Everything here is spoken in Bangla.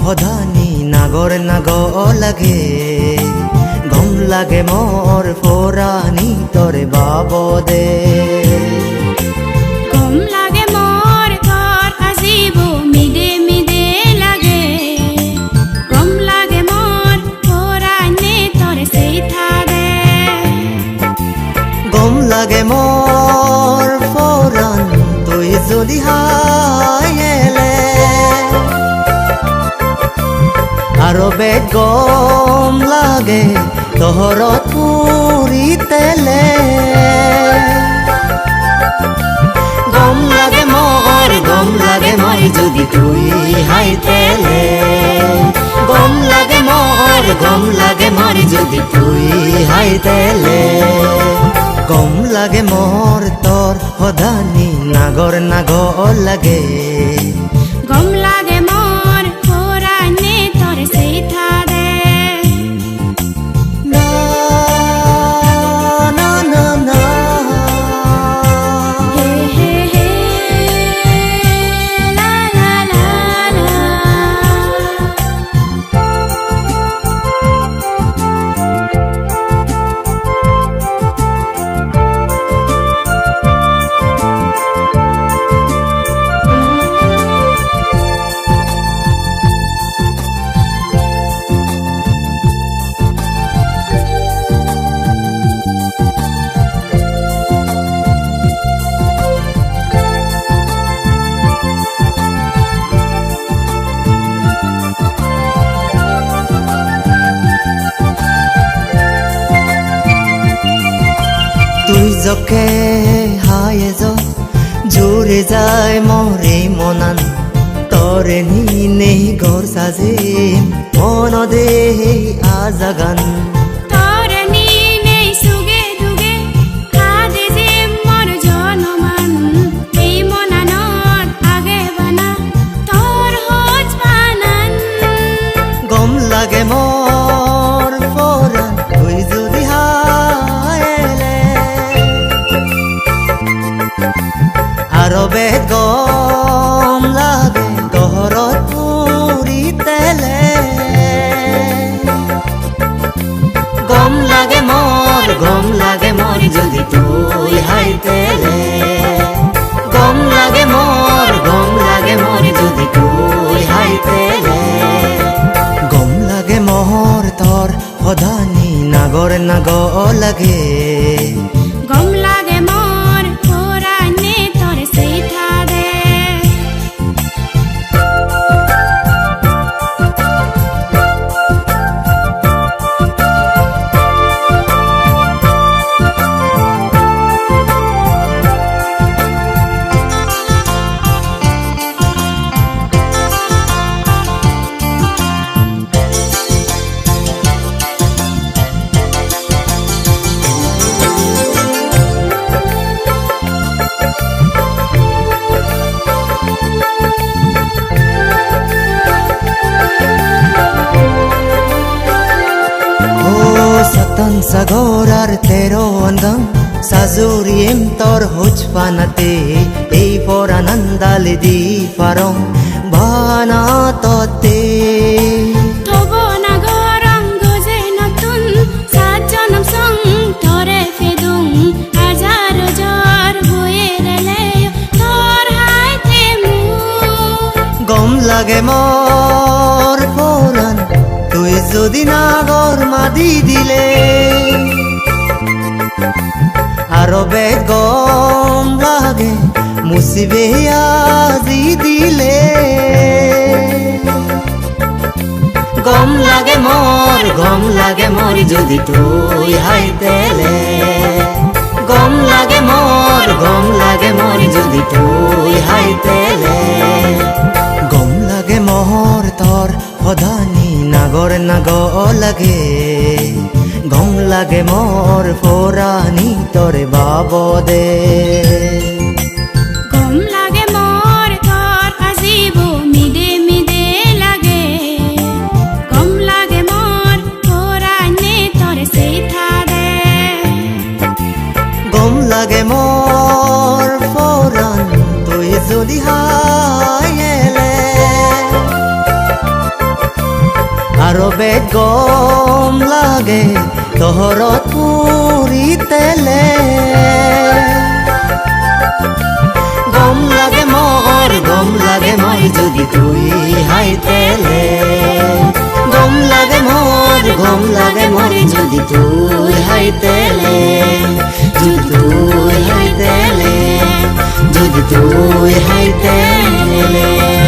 সধানী নাগর নাগ লাগে গম লাগে মোর ফোরানি তরে বাবদে গম লাগে মোর তোর আজিব মিদে মিদে লাগে গম লাগে মোর ফোরানি তরে সেইথা দে গম লাগে মোর ফোরান তুই যদি হাইলে আরো বেগ গম লাগে তোহরত পুরিতেলে গম লাগে মোর যদি তুই হাইতেলে গম লাগে মোর যদি তুই হাইতেলে গম লাগে মোর তোর সধানী নাগর নাগ লাগে গম লাগে মোর ফোরানি তরে সেইথা দে না না না না হে হে হে লা লা লা লা তুই জকে হায়ে জোরে যায় মরে মনান তরে নি নেই ঘর সাজিম মন দে আজাগান তোরে নি নেই সুগে দুগে কাঁদে যে মোর জনমান এই মনানত আগে বানা তোর হোজ বানান গম লাগে মোর ফোরান তুই যদি হাইলে আরো বেগ গম লাগে তোহরত পুরিতেলে গম লাগে মোর যদি তুই হাইতেলে গম লাগে মোর যদি তুই হাইতেলে গম লাগে মোর তোর সধানী নাগর নাগ লাগে গম লাগে মোর ফোরানি তরে সেইথা দে সতন সাগর আর তেরো অঙ্গম সাজুরিয়েম তোর হুচ পানাতে এই পরানন্দালে দি পারং ভানা ততে তব নাগরং গজে নতুন সাত জনম সং তোরে ফেদুং হাজার জ্বর বয়ে রেলে তোর হাইতে মু গম লাগে মোর ফোরান তুই যদি নাগর মাদি দিলে আরো বেগ গম লাগে মুসিবে আজি দিলে গম লাগে মোর যদি তুই হাইতেলে গম লাগে মোর যদি তুই হাইতেলে গম লাগে মোর তোর সধানী নাগর নাগ লাগে গম লাগে মোর ফোরানি তরে বাবদে গম লাগে মোর তোর আজিব মিদে মিদে লাগে গম লাগে মোর ফোরানি তরে সেইথা দে গম লাগে মোর ফোরান তুই যদি হাইলে বেদ গম লাগে তহৰত পুৰিতেলে গম লাগে মোৰ যদি তুই হাইতেলে গম লাগে মোৰ যদি তুই হাইতেলে যদি তুই হাইতেলে